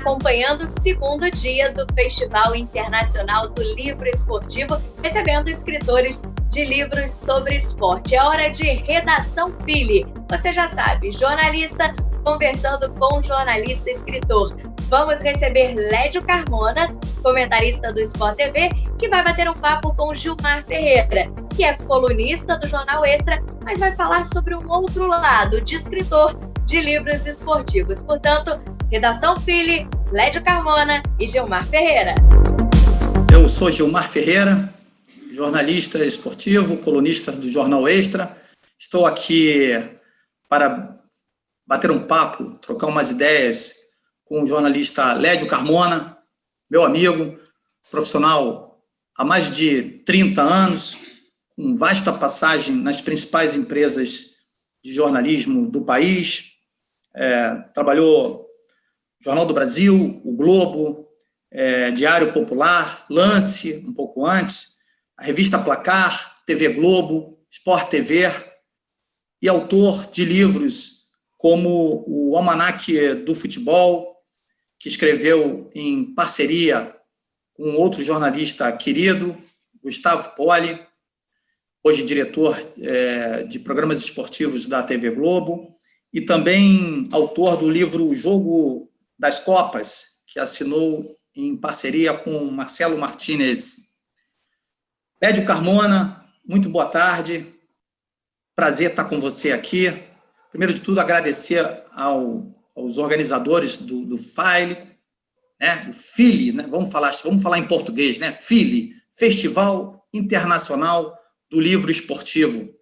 acompanhando o segundo dia do Festival Internacional do Livro Esportivo, recebendo escritores de livros sobre esporte. É hora de Redação Philly. Você já sabe, jornalista conversando com jornalista escritor. Vamos receber Lédio Carmona, comentarista do Sport TV, que vai bater um papo com Gilmar Ferreira, que é colunista do Jornal Extra, mas vai falar sobre um outro lado, de escritor de livros esportivos. Portanto, Redação Philly, Lédio Carmona e Gilmar Ferreira. Eu sou Gilmar Ferreira, jornalista esportivo, colunista do Jornal Extra. Estou aqui para bater um papo, trocar umas ideias com o jornalista Lédio Carmona, meu amigo, profissional há mais de 30 anos, com vasta passagem nas principais empresas de jornalismo do país. Trabalhou no Jornal do Brasil, o Globo, Diário Popular, Lance, um pouco antes, a revista Placar, TV Globo, Sport TV, e autor de livros como o Almanaque do Futebol, que escreveu em parceria com outro jornalista querido, Gustavo Poli, hoje diretor de programas esportivos da TV Globo, e também autor do livro O Jogo das Copas, que assinou em parceria com Marcelo Martínez. Lédio Carmona, muito boa tarde. Prazer estar com você aqui. Primeiro de tudo, agradecer aos organizadores do FILE, né? O FILE, né? Vamos falar em português, né? FILE, Festival Internacional do Livro Esportivo,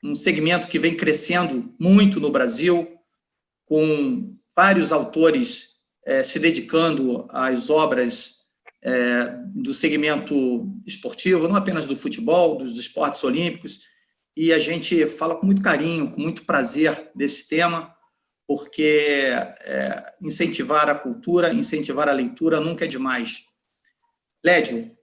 um segmento que vem crescendo muito no Brasil, com vários autores se dedicando às obras do segmento esportivo, não apenas do futebol, dos esportes olímpicos, e a gente fala com muito carinho, com muito prazer desse tema, porque incentivar a cultura, incentivar a leitura nunca é demais. Lédio,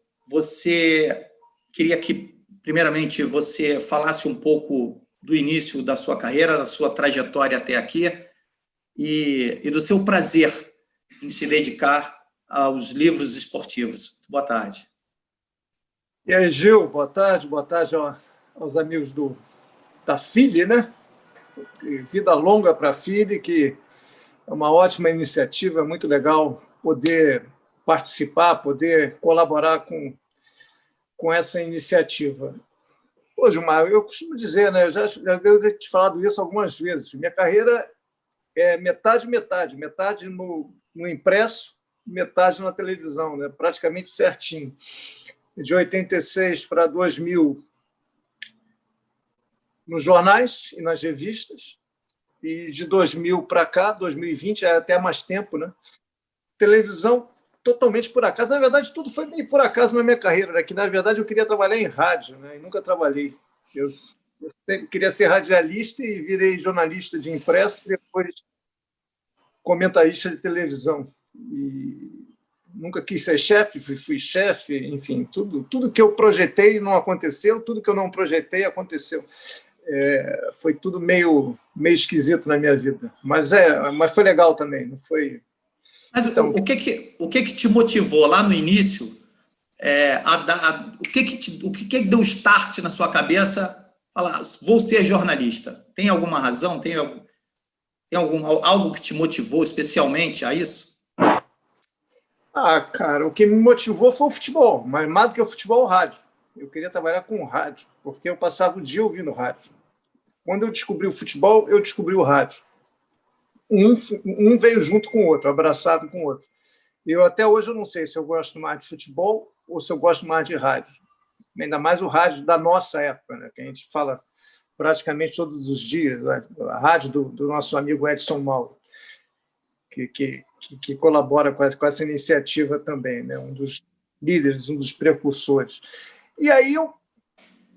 queria que, primeiramente, você falasse um pouco do início da sua carreira, da sua trajetória até aqui, e do seu prazer em se dedicar aos livros esportivos. Boa tarde. E aí, Gil, boa tarde aos amigos da Philly, né? Vida longa para a Philly, que é uma ótima iniciativa, é muito legal poder participar, poder colaborar com essa iniciativa. Pô, Gilmar, eu costumo dizer, né? Eu já devo ter te falado isso algumas vezes. Minha carreira é metade no impresso, metade na televisão, né? Praticamente certinho. De 86 para 2000, nos jornais e nas revistas, e de 2000 para cá, 2020, é até mais tempo, né? Televisão totalmente por acaso. Na verdade, tudo foi meio por acaso na minha carreira, né? Que, na verdade, eu queria trabalhar em rádio, né? E nunca trabalhei. Eu sempre queria ser radialista e virei jornalista de impresso, depois comentarista de televisão. E nunca quis ser chefe, fui chefe, enfim, tudo que eu projetei não aconteceu, tudo que eu não projetei aconteceu. Foi tudo meio esquisito na minha vida, mas foi legal também, não foi? Mas então, o que te motivou lá no início? O que deu start na sua cabeça? Falar, vou ser jornalista. Tem alguma razão? Tem algo que te motivou especialmente a isso? Cara, o que me motivou foi o futebol, mas mais do que o futebol, o rádio. Eu queria trabalhar com o rádio, porque eu passava o dia ouvindo rádio. Quando eu descobri o futebol, eu descobri o rádio. Um veio junto com o outro, abraçado com o outro. Eu até hoje eu não sei se eu gosto mais de futebol ou se eu gosto mais de rádio. Ainda mais o rádio da nossa época, né? Que a gente fala praticamente todos os dias, né? A rádio do nosso amigo Edson Mauro, que colabora com essa iniciativa também, né? Um dos líderes, um dos precursores. E aí eu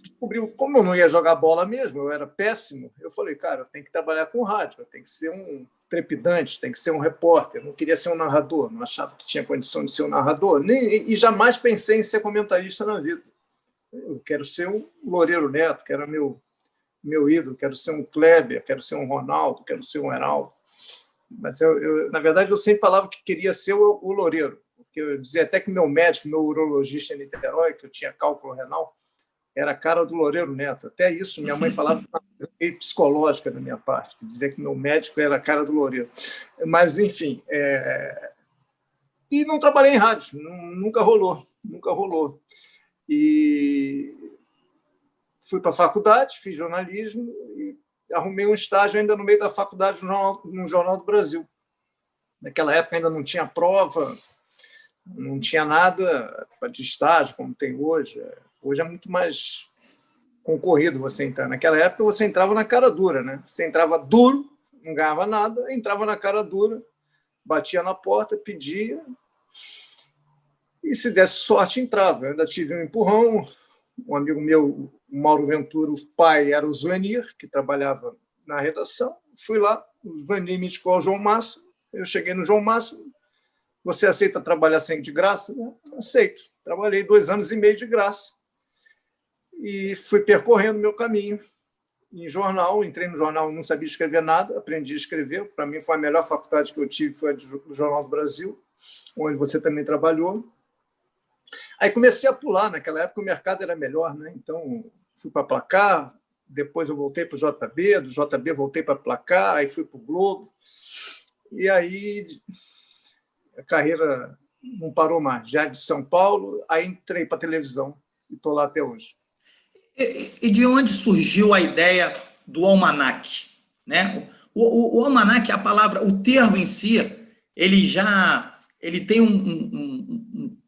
descobri, como eu não ia jogar bola mesmo, eu era péssimo, eu falei, cara, eu tenho que trabalhar com rádio, eu tenho que ser um trepidante, tem que ser um repórter, eu não queria ser um narrador, não achava que tinha condição de ser um narrador, e jamais pensei em ser comentarista na vida. Eu quero ser um Loureiro Neto, que era meu ídolo, quero ser um Kleber, quero ser um Ronaldo, quero ser um Heraldo. Mas, na verdade, eu sempre falava que queria ser o Loureiro, porque eu dizia até que meu médico, meu urologista em Niterói, que eu tinha cálculo renal, era a cara do Loureiro Neto. Até isso, minha mãe falava uma coisa meio psicológica da minha parte, dizia que meu médico era a cara do Loureiro. Mas, enfim... E não trabalhei em rádio, nunca rolou, nunca rolou. E fui para a faculdade, fiz jornalismo e arrumei um estágio ainda no meio da faculdade no Jornal do Brasil. Naquela época ainda não tinha prova, não tinha nada de estágio como tem hoje. Hoje é muito mais concorrido você entrar. Naquela época você entrava na cara dura, né? Você entrava duro, não ganhava nada, entrava na cara dura, batia na porta, pedia, e se desse sorte, entrava. Eu ainda tive um empurrão, um amigo meu, o Mauro Ventura, o pai era o Zuenir, que trabalhava na redação. Fui lá, o Zuenir me indicou ao João Máximo, eu cheguei no João Máximo, você aceita trabalhar sem de graça? Aceito. Trabalhei 2 anos e meio de graça e fui percorrendo meu caminho em jornal. Entrei no jornal, não sabia escrever nada, aprendi a escrever. Para mim, foi a melhor faculdade que eu tive, foi a do Jornal do Brasil, onde você também trabalhou. Aí comecei a pular. Naquela época, o mercado era melhor, né? Então, fui para Placar, depois eu voltei para o JB, do JB voltei para Placar, aí fui para o Globo. E aí a carreira não parou mais. Já de São Paulo, aí entrei para a televisão e estou lá até hoje. E de onde surgiu a ideia do almanaque, né? O almanaque, a palavra, o termo em si, ele tem um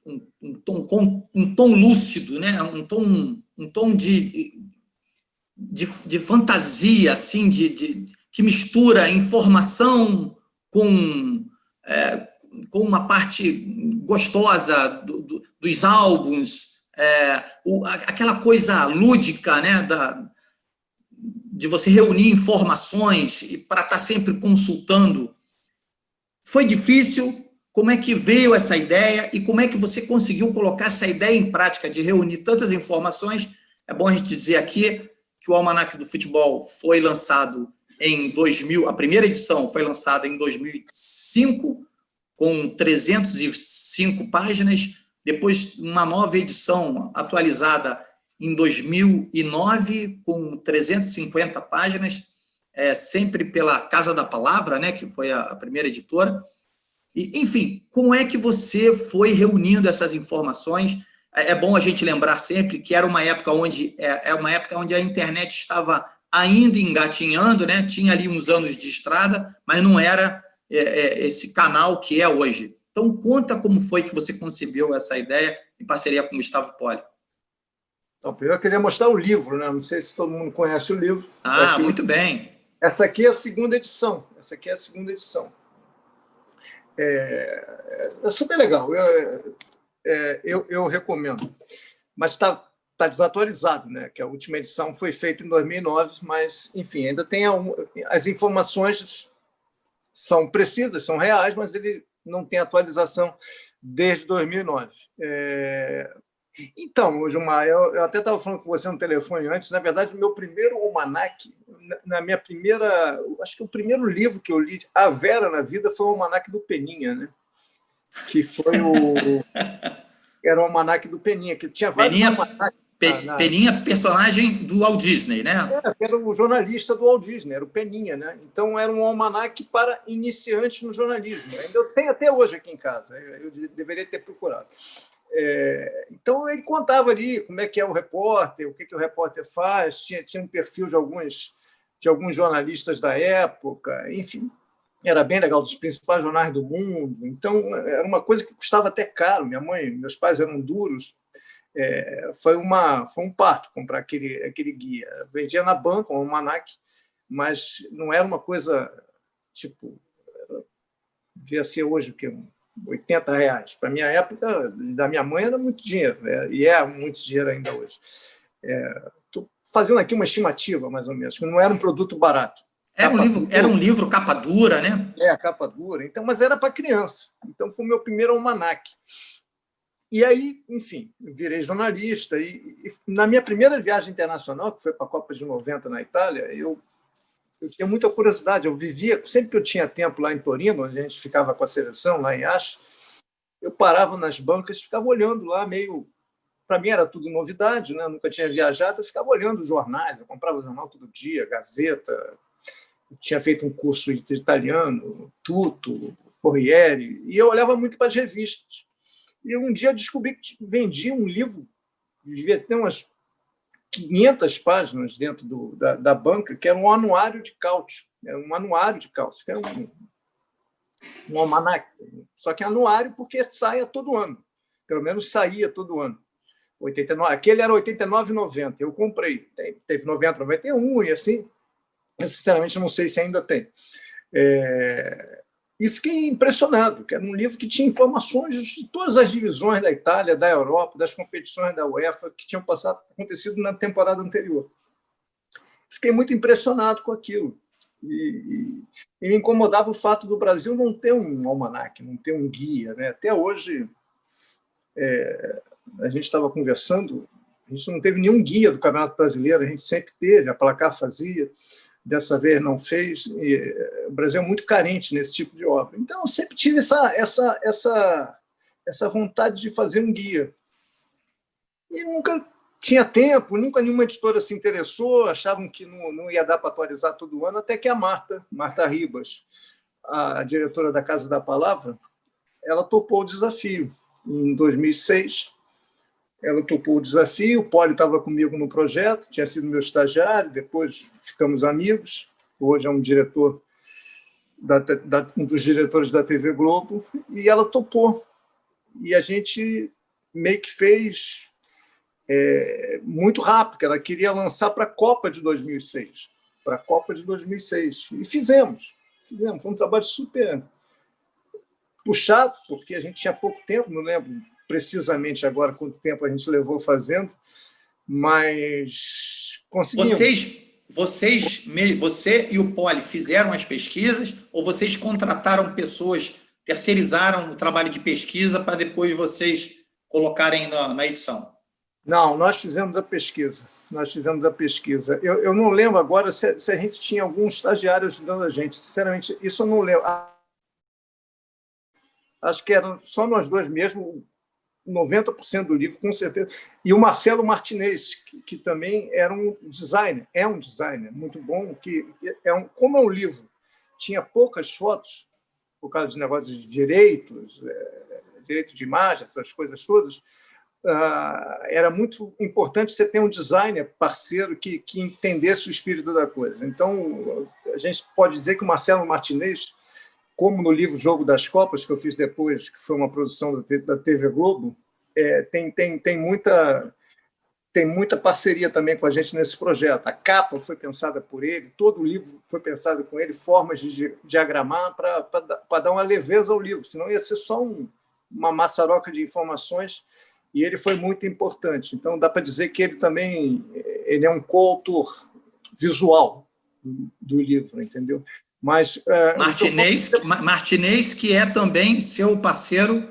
tom lúcido, né? um tom de fantasia, assim, que mistura informação com uma parte gostosa dos álbuns, aquela coisa lúdica, né, de você reunir informações e para estar sempre consultando. Foi difícil? Como é que veio essa ideia e como é que você conseguiu colocar essa ideia em prática de reunir tantas informações? É bom a gente dizer aqui que o Almanaque do Futebol foi lançado em 2000, a primeira edição foi lançada em 2005, com 305 páginas, depois uma nova edição atualizada em 2009, com 350 páginas, sempre pela Casa da Palavra, né, que foi a primeira editora. E, enfim, como é que você foi reunindo essas informações? É bom a gente lembrar sempre que era uma época onde a internet estava ainda engatinhando, né? Tinha ali uns anos de estrada, mas não era esse canal que é hoje. Então, conta como foi que você concebeu essa ideia em parceria com o Gustavo Poli. Então, primeiro eu queria mostrar o livro, né? Não sei se todo mundo conhece o livro. Muito bem. Essa aqui é a segunda edição. É super legal. Eu recomendo. Mas está desatualizado, né? Que a última edição foi feita em 2009, mas, enfim, ainda tem as informações são precisas, são reais, mas ele não tem atualização desde 2009. Então, Gilmar, eu até estava falando com você no telefone antes. Na verdade, o meu primeiro almanaque, na minha primeira... Acho que o primeiro livro que eu li, a Vera na vida, foi o Almanaque do Peninha, né? Que foi era o Almanaque do Peninha, que tinha vários almanaques. Peninha, personagem do Walt Disney, né? Era o jornalista do Walt Disney, era o Peninha, né? Então, era um almanaque para iniciantes no jornalismo. Ainda eu tenho até hoje aqui em casa, eu deveria ter procurado. Então, ele contava ali como é que é o repórter, o que o repórter faz, tinha um perfil de alguns jornalistas da época, enfim, era bem legal, dos principais jornais do mundo. Então, era uma coisa que custava até caro. Meus pais eram duros. Foi um parto comprar aquele guia. Vendia na banca, um almanaque, mas não era uma coisa, tipo, devia ser hoje o quê? R$80. Para a minha época, da minha mãe, era muito dinheiro, e é muito dinheiro ainda hoje. Estou fazendo aqui uma estimativa, mais ou menos, que não era um produto barato. Era um livro capa dura, né? Capa dura. Então, mas era para criança. Então, foi o meu primeiro almanaque. E aí, enfim, eu virei jornalista. E na minha primeira viagem internacional, que foi para a Copa de 90 na Itália, eu eu tinha muita curiosidade. Eu vivia, sempre que eu tinha tempo lá em Torino, onde a gente ficava com a seleção, lá em Acho, eu parava nas bancas, ficava olhando lá, meio... Para mim era tudo novidade, né? Eu nunca tinha viajado, eu ficava olhando os jornais, eu comprava jornal todo dia, Gazeta, eu tinha feito um curso de italiano, Tutto, Corriere, e eu olhava muito para as revistas. E um dia eu descobri que vendia um livro, devia ter umas 500 páginas dentro da banca, que era um anuário de cálcio. Era um anuário de cálcio, que é um almanaque. Só que anuário porque saia todo ano. Pelo menos saía todo ano. 89, aquele era 89,90. Eu comprei. Teve 90, 91 e assim. Eu, sinceramente, não sei se ainda tem. E fiquei impressionado, que era um livro que tinha informações de todas as divisões da Itália, da Europa, das competições da UEFA que tinham acontecido na temporada anterior. Fiquei muito impressionado com aquilo. E me incomodava o fato do Brasil não ter um almanaque, não ter um guia, né? Até hoje, a gente estava conversando, a gente não teve nenhum guia do Campeonato Brasileiro, a gente sempre teve, a Placar fazia, dessa vez não fez. O Brasil é muito carente nesse tipo de obra. Então, eu sempre tive essa vontade de fazer um guia. E nunca tinha tempo, nunca nenhuma editora se interessou, achavam que não ia dar para atualizar todo ano, até que a Marta Ribas, a diretora da Casa da Palavra, ela topou o desafio. Em 2006, ela topou o desafio, o Poli estava comigo no projeto, tinha sido meu estagiário, depois ficamos amigos, hoje é um diretor, um dos diretores da TV Globo, e ela topou. E a gente meio que fez muito rápido, porque ela queria lançar para a Copa de 2006. Para a Copa de 2006. E fizemos. Foi um trabalho super puxado, porque a gente tinha pouco tempo, não lembro precisamente agora quanto tempo a gente levou fazendo, mas conseguimos. Você e o Poli fizeram as pesquisas ou vocês contrataram pessoas, terceirizaram o trabalho de pesquisa para depois vocês colocarem na edição? Não, nós fizemos a pesquisa. Eu não lembro agora se a gente tinha algum estagiário ajudando a gente. Sinceramente, isso eu não lembro. Acho que eram só nós dois mesmo, 90% do livro, com certeza. E o Marcelo Martinez, que também era um designer muito bom, como é um livro, tinha poucas fotos, por causa de negócios de direitos, direito de imagem, essas coisas todas, era muito importante você ter um designer parceiro que entendesse o espírito da coisa. Então, a gente pode dizer que o Marcelo Martinez, como no livro Jogo das Copas, que eu fiz depois, que foi uma produção da TV Globo, tem muita parceria também com a gente nesse projeto. A capa foi pensada por ele, todo o livro foi pensado com ele, formas de diagramar para dar uma leveza ao livro, senão ia ser só uma maçaroca de informações, e ele foi muito importante. Então, dá para dizer que ele é um coautor visual do livro, entendeu? Mas Martinez, que é também seu parceiro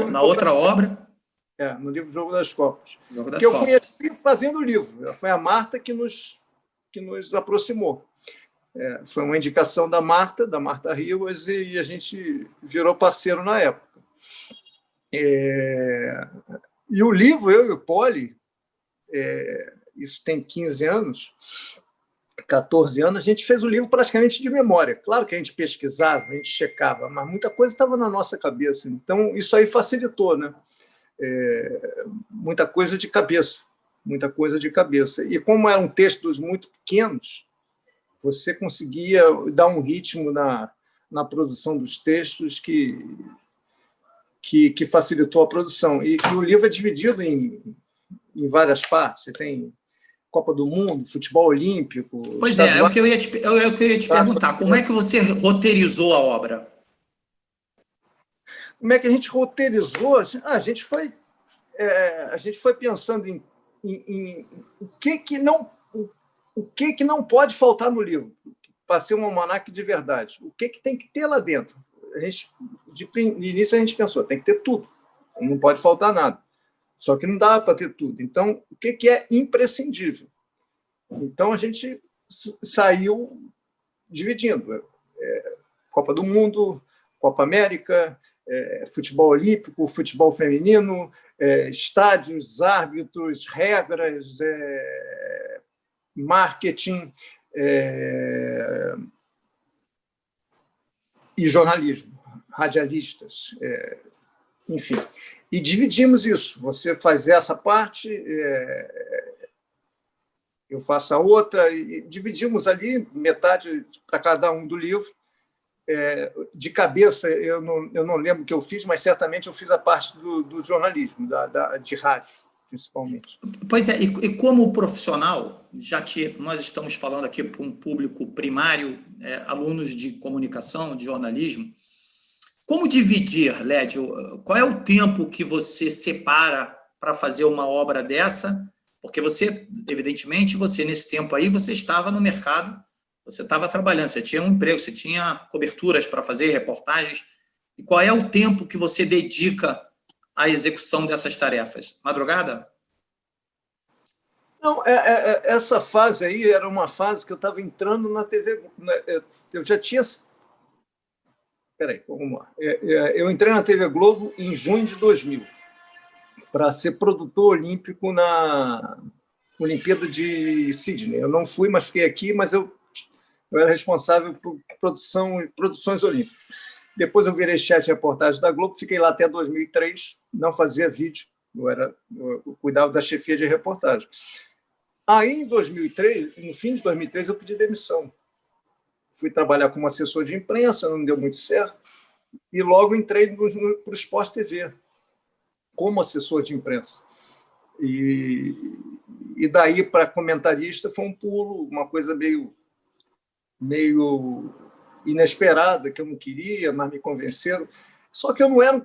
na outra obra. No livro Jogo das Copas. Que eu conheci fazendo o livro. Foi a Marta que nos aproximou. Foi uma indicação da Marta Ribas, e a gente virou parceiro na época. E o livro, eu e o Poli, isso tem 15 anos, 14 anos, a gente fez o livro praticamente de memória. Claro que a gente pesquisava, a gente checava, mas muita coisa estava na nossa cabeça. Então, isso aí facilitou, né? Muita coisa de cabeça. E como eram textos muito pequenos, você conseguia dar um ritmo na produção dos textos que facilitou a produção. E o livro é dividido em várias partes. Você tem Copa do Mundo, futebol olímpico... Pois é o que eu ia te perguntar. Como é que você roteirizou a obra? Como é que a gente roteirizou? A gente foi pensando em o que não pode faltar no livro para ser um almanaque de verdade. O que tem que ter lá dentro? De início, a gente pensou, tem que ter tudo. Não pode faltar nada. Só que não dá para ter tudo. Então, o que é imprescindível? Então, a gente saiu dividindo. Copa do Mundo, Copa América, futebol olímpico, futebol feminino, estádios, árbitros, regras, marketing e jornalismo, radialistas, enfim. E dividimos isso. Você faz essa parte, eu faço a outra, e dividimos ali metade para cada um do livro. De cabeça, eu não lembro o que eu fiz, mas certamente eu fiz a parte do jornalismo, de rádio, principalmente. Pois é, e como profissional, já que nós estamos falando aqui para um público primário, alunos de comunicação, de jornalismo, como dividir, Lédio? Qual é o tempo que você separa para fazer uma obra dessa? Porque você, evidentemente, nesse tempo aí, você estava no mercado, você estava trabalhando, você tinha um emprego, você tinha coberturas para fazer, reportagens. E qual é o tempo que você dedica à execução dessas tarefas? Madrugada? Não, essa fase aí era uma fase que eu estava entrando na TV. Eu já tinha... Espera aí, vamos lá. Eu entrei na TV Globo em junho de 2000 para ser produtor olímpico na Olimpíada de Sydney. Eu não fui, mas fiquei aqui, mas eu era responsável por produções olímpicas. Depois eu virei chefe de reportagem da Globo, fiquei lá até 2003, não fazia vídeo, eu cuidava da chefia de reportagem. Aí, em 2003, no fim de 2003, eu pedi demissão. Fui trabalhar como assessor de imprensa, não deu muito certo, e logo entrei para o Sport TV, como assessor de imprensa. E daí para comentarista foi um pulo, uma coisa meio inesperada, que eu não queria, mas me convenceram. Só que eu não era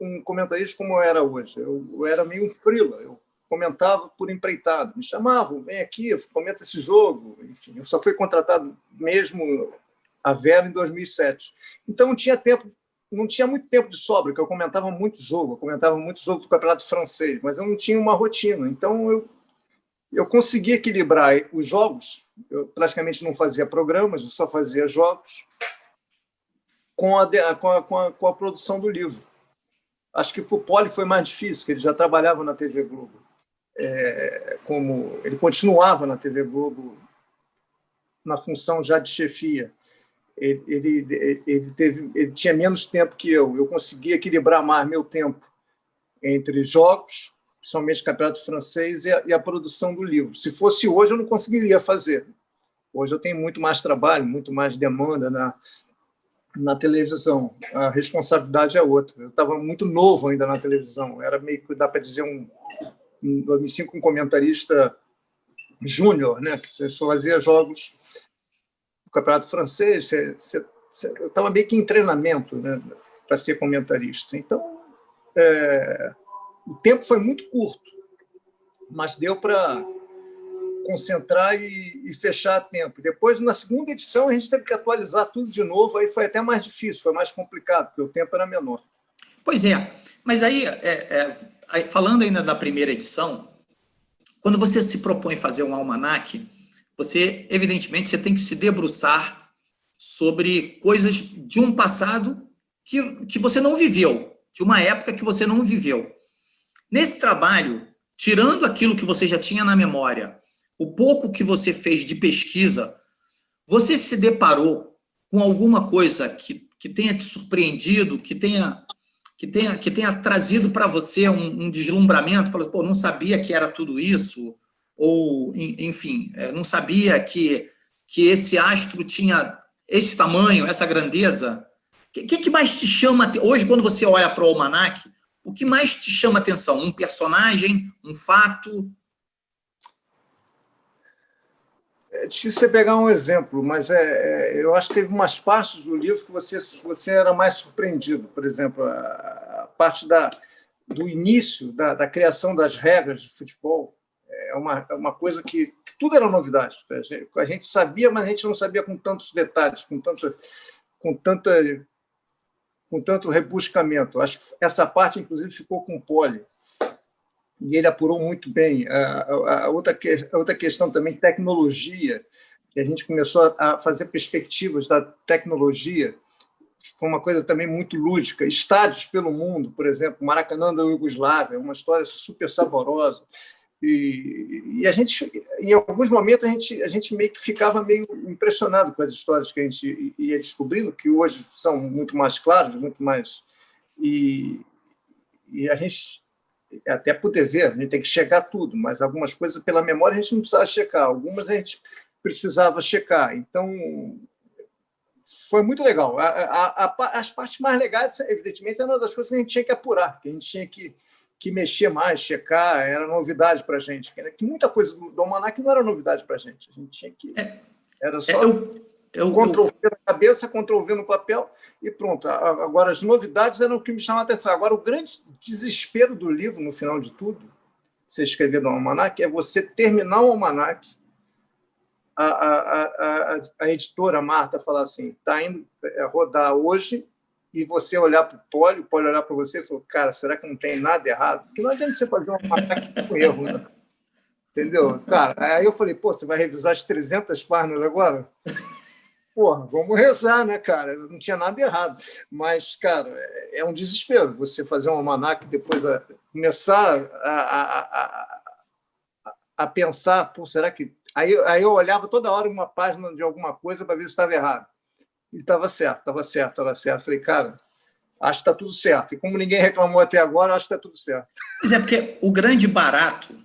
um comentarista como eu era hoje. Eu era meio um freela. Eu comentava por empreitado. Me chamavam, vem aqui, comenta esse jogo. Enfim, eu só fui contratado mesmo a Vera em 2007. Então não tinha muito tempo de sobra, porque eu comentava muito jogo do Campeonato Francês, mas eu não tinha uma rotina. Então eu conseguia equilibrar os jogos. Eu praticamente não fazia programas, eu só fazia jogos com a produção do livro. Acho que para o Poli foi mais difícil, porque ele já trabalhava na TV Globo. Ele continuava na TV Globo na função já de chefia. Ele tinha menos tempo que eu. Eu conseguia equilibrar mais meu tempo entre jogos, principalmente o Campeonato Francês, e a produção do livro. Se fosse hoje, eu não conseguiria fazer. Hoje eu tenho muito mais trabalho, muito mais demanda na televisão. A responsabilidade é outra. Eu estava muito novo ainda na televisão. Era meio que, dá para dizer, em 2005, um comentarista júnior, né? Que você só fazia jogos do Campeonato Francês. Eu estava meio que em treinamento, né, para ser comentarista. Então, o tempo foi muito curto, mas deu para concentrar e fechar a tempo. Depois, na segunda edição, a gente teve que atualizar tudo de novo, aí foi até mais difícil, foi mais complicado, porque o tempo era menor. Pois é, mas aí, falando ainda da primeira edição, quando você se propõe fazer um almanaque, evidentemente, você tem que se debruçar sobre coisas de um passado que você não viveu, de uma época que você não viveu. Nesse trabalho, tirando aquilo que você já tinha na memória, o pouco que você fez de pesquisa, você se deparou com alguma coisa que tenha te surpreendido, que tenha trazido para você um deslumbramento? Falou, pô, não sabia que era tudo isso, ou, enfim, não sabia que esse astro tinha esse tamanho, essa grandeza. O que mais te chama, hoje, quando você olha para o almanaque, o que mais te chama atenção? Um personagem, um fato? É difícil você pegar um exemplo, mas eu acho que teve umas partes do livro que você era mais surpreendido. Por exemplo, a parte do início, da criação das regras de futebol, é uma coisa que tudo era novidade. A gente sabia, mas a gente não sabia com tantos detalhes, com tanto rebuscamento. Acho que essa parte, inclusive, ficou com o Poli, e ele apurou muito bem. A outra questão também, tecnologia. que a gente começou a fazer perspectivas da tecnologia. Foi uma coisa também muito lúdica. Estádios pelo mundo, por exemplo, Maracanã da Iugoslávia, uma história super saborosa. E a gente, em alguns momentos, a gente meio que ficava meio impressionado com as histórias que a gente ia descobrindo, que hoje são muito mais claras, muito mais... E a gente, até por dever, a gente tem que checar tudo, mas algumas coisas, pela memória, a gente não precisava checar, algumas a gente precisava checar. Então, foi muito legal. As partes mais legais, evidentemente, eram uma das coisas que a gente tinha que apurar, que a gente tinha que mexer mais, checar, era novidade para a gente. Que muita coisa do almanac não era novidade para a gente. A gente tinha que... Era só Ctrl-V na cabeça, Ctrl-V no papel e pronto. Agora, as novidades eram o que me chamava a atenção. Agora, o grande desespero do livro, no final de tudo, você escrever no almanac, é você terminar o almanac, a editora, a Marta, falar assim, está indo rodar hoje, e você olhar para o Poli olhar para você e falar, cara, será que não tem nada errado? Porque não adianta você fazer um almanac com erro, né? Entendeu? Cara, aí eu falei, pô, você vai revisar as 300 páginas agora? Porra, vamos rezar, né, cara? Não tinha nada errado. Mas, cara, é um desespero você fazer um almanac e depois começar a pensar, pô, será que... Aí eu olhava toda hora uma página de alguma coisa para ver se estava errado. E estava certo. Falei, cara, acho que está tudo certo. E como ninguém reclamou até agora, acho que está tudo certo. Pois é, porque o grande barato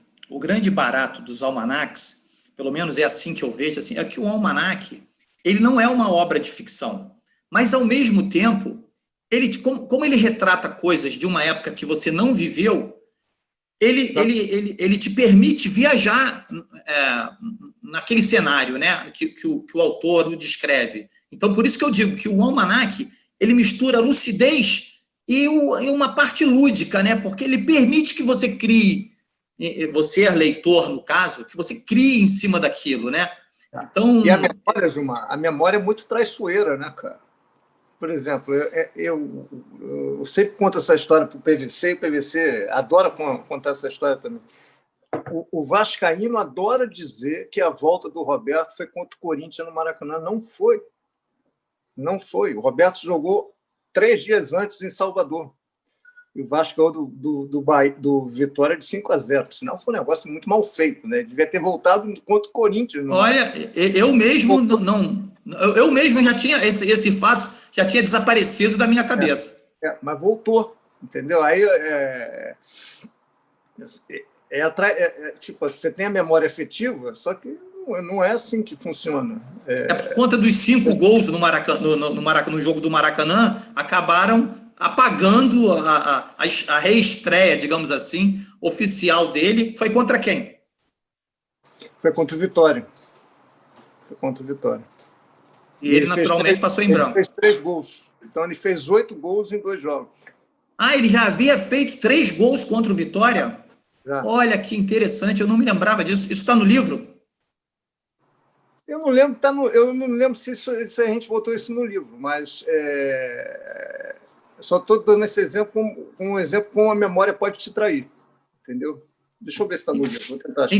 dos almanacs, pelo menos é assim que eu vejo, assim, é que o almanac, ele não é uma obra de ficção, mas, ao mesmo tempo, como ele retrata coisas de uma época que você não viveu, ele te permite viajar naquele cenário, né, que o autor o descreve. Então, por isso que eu digo que o almanac, ele mistura lucidez e uma parte lúdica, né, porque ele permite que você crie, você, leitor, no caso, que você crie em cima daquilo, né? Então... E a memória, Gilmar, a memória é muito traiçoeira, né, cara? Por exemplo, eu sempre conto essa história para o PVC, e o PVC adora contar essa história também. O vascaíno adora dizer que a volta do Roberto foi contra o Corinthians no Maracanã. Não foi. Não foi. O Roberto jogou 3 dias antes em Salvador. E o Vasco ganhou do Vitória de 5-0. Senão foi um negócio muito mal feito, né? Devia ter voltado contra o Corinthians. Olha, eu mesmo eu mesmo já tinha esse fato, já tinha desaparecido da minha cabeça. Mas voltou, entendeu? Aí tipo, você tem a memória afetiva, só que não é assim que funciona. Por conta dos 5 gols no jogo do Maracanã, acabaram apagando a reestreia, digamos assim, oficial dele. Foi contra quem? Foi contra o Vitória. E ele naturalmente passou em branco. Ele fez 3 gols. Então, ele fez 8 gols em 2 jogos. Ah, ele já havia feito 3 gols contra o Vitória? Já. Olha, que interessante, eu não me lembrava disso. Isso está no livro? Eu não lembro se a gente botou isso no livro, mas eu só estou dando esse exemplo como um exemplo como a memória pode te trair, entendeu? Deixa eu ver se está no livro, vou tentar achar.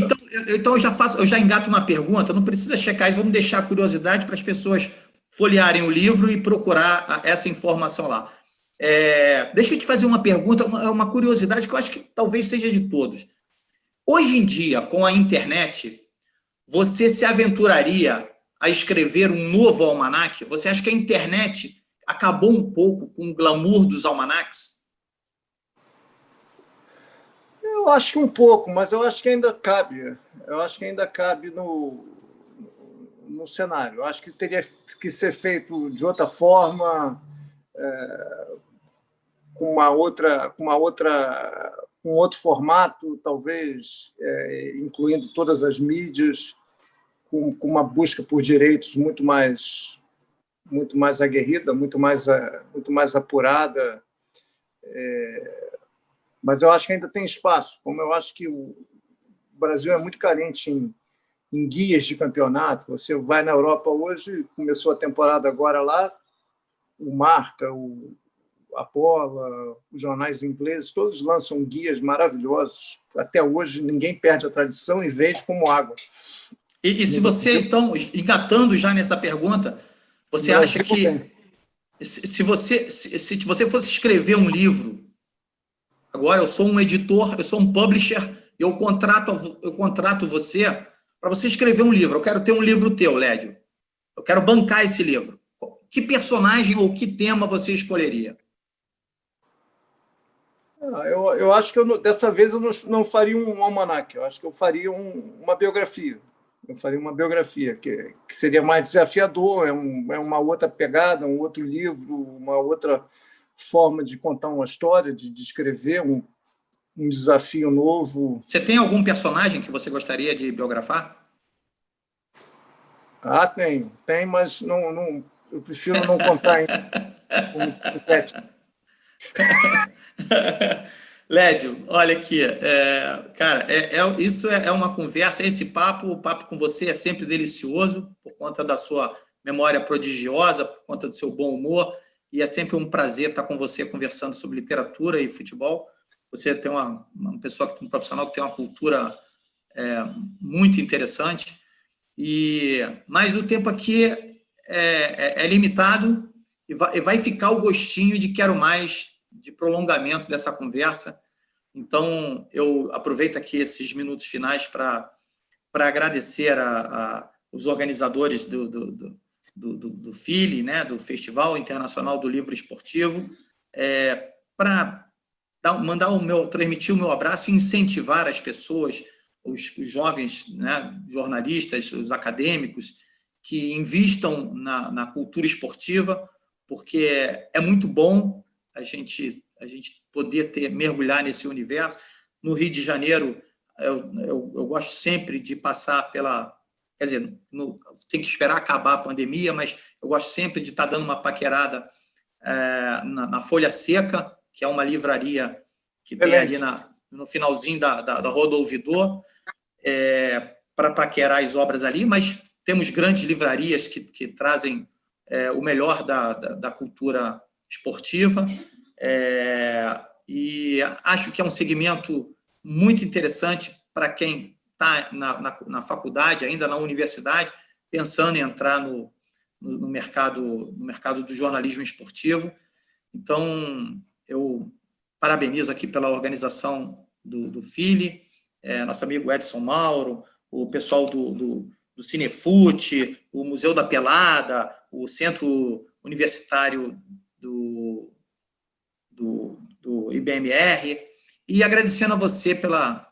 Então eu já engato uma pergunta, não precisa checar isso, vamos deixar a curiosidade para as pessoas folhearem o livro e procurar essa informação lá. Deixa eu te fazer uma pergunta, uma curiosidade que eu acho que talvez seja de todos. Hoje em dia, com a internet, você se aventuraria a escrever um novo almanac? Você acha que a internet acabou um pouco com o glamour dos almanacs? Eu acho que um pouco, mas eu acho que ainda cabe. Eu acho que ainda cabe no cenário. Eu acho que teria que ser feito de outra forma, com um outro formato, talvez, incluindo todas as mídias, com uma busca por direitos muito mais aguerrida, muito mais apurada. Mas eu acho que ainda tem espaço, como eu acho que o Brasil é muito carente em guias de campeonato. Você vai na Europa hoje, começou a temporada agora lá, o Marca, a Pola, os jornais ingleses, todos lançam guias maravilhosos. Até hoje, ninguém perde a tradição e vende como água. E se você, então, engatando já nessa pergunta, você acha que se você fosse escrever um livro, agora eu sou um editor, eu sou um publisher, eu contrato você para você escrever um livro. Eu quero ter um livro teu, Lédio. Eu quero bancar esse livro. Que personagem ou que tema você escolheria? Eu acho que dessa vez eu não faria um almanaque. Eu acho que eu faria uma biografia. Eu faria uma biografia que seria mais desafiador, é uma outra pegada, um outro livro, uma outra forma de contar uma história, de escrever um desafio novo. Você tem algum personagem que você gostaria de biografar? Tem, mas não, eu prefiro não contar ainda. Lédio, olha aqui, cara, isso é uma conversa, o papo com você é sempre delicioso, por conta da sua memória prodigiosa, por conta do seu bom humor, e é sempre um prazer estar com você conversando sobre literatura e futebol. Você tem uma pessoa, um profissional que tem uma cultura muito interessante, mas o tempo aqui é limitado e vai ficar o gostinho de quero mais, de prolongamento dessa conversa. Então, eu aproveito aqui esses minutos finais para agradecer os organizadores do FILE, né, do Festival Internacional do Livro Esportivo, para transmitir o meu abraço e incentivar as pessoas, os jovens, né, jornalistas, os acadêmicos, que invistam na cultura esportiva, porque é muito bom a gente poder mergulhar nesse universo. No Rio de Janeiro, eu gosto sempre de passar pela... Quer dizer, tem que esperar acabar a pandemia, mas eu gosto sempre de estar dando uma paquerada na Folha Seca, que é uma livraria que tem ali no finalzinho da Rua do Ouvidor, para paquerar as obras ali, mas temos grandes livrarias que trazem o melhor da cultura esportiva, e acho que é um segmento muito interessante para quem está na faculdade, ainda na universidade, pensando em entrar no mercado do jornalismo esportivo. Então, eu parabenizo aqui pela organização do FILE, nosso amigo Edson Mauro, o pessoal do Cinefute, o Museu da Pelada, o Centro Universitário do IBMR, e agradecendo a você pela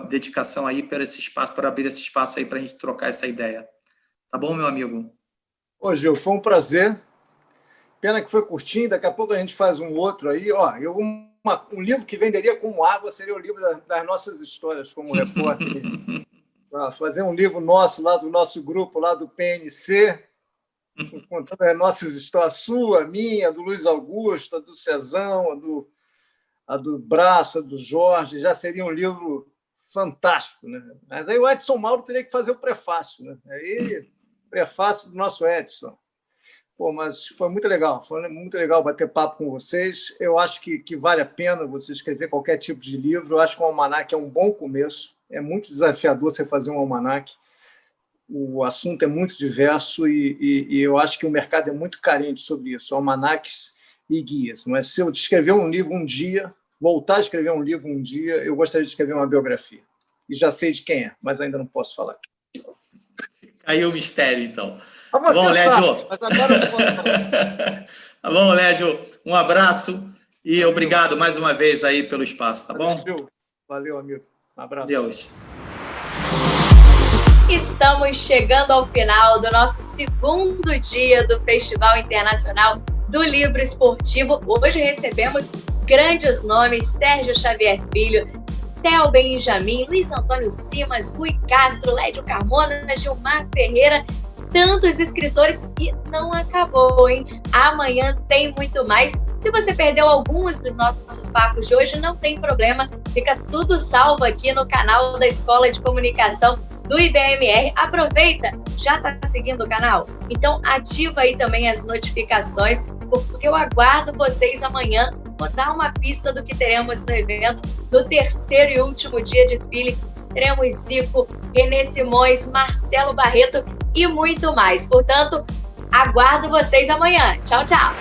dedicação aí, por abrir esse espaço aí para a gente trocar essa ideia. Tá bom, meu amigo? Ô, Gil, foi um prazer. Pena que foi curtinho, daqui a pouco a gente faz um outro aí. Um livro que venderia como água seria o livro das nossas histórias como repórter. Fazer um livro nosso, lá do nosso grupo, lá do PNC, contando as nossas histórias, a sua, a minha, a do Luiz Augusto, a do Cezão, a do Braço, a do Jorge. Já seria um livro fantástico, né? Mas aí o Edson Mauro teria que fazer o prefácio, né? Aí, prefácio do nosso Edson. Mas foi muito legal bater papo com vocês. Eu acho que vale a pena você escrever qualquer tipo de livro. Eu acho que o almanaque é um bom começo. É muito desafiador você fazer um almanaque. O assunto é muito diverso e eu acho que o mercado é muito carente sobre isso, almanaques e guias. Mas se eu escrever um livro um dia, voltar a escrever um livro um dia, eu gostaria de escrever uma biografia. E já sei de quem é, mas ainda não posso falar. Caiu o mistério, então. Você bom, Lédio. Sabe, mas agora eu não posso falar. Tá bom, Lédio. Um abraço e obrigado mais uma vez aí pelo espaço, tá bom? Valeu, amigo. Um abraço. Deus. Estamos chegando ao final do nosso segundo dia do Festival Internacional do Livro Esportivo. Hoje recebemos grandes nomes: Sérgio Xavier Filho, Theo Benjamin, Luiz Antônio Simas, Rui Castro, Lédio Carmona, Gilmar Ferreira, tantos escritores, e não acabou, hein? Amanhã tem muito mais. Se você perdeu alguns dos nossos papos de hoje, não tem problema, fica tudo salvo aqui no canal da Escola de Comunicação do IBMR. Aproveita, já está seguindo o canal? Então ativa aí também as notificações, porque eu aguardo vocês amanhã. Vou dar uma pista do que teremos no evento, no terceiro e último dia de FILE teremos Zico, Renê Simões, Marcelo Barreto e muito mais. Portanto, aguardo vocês amanhã. Tchau, tchau!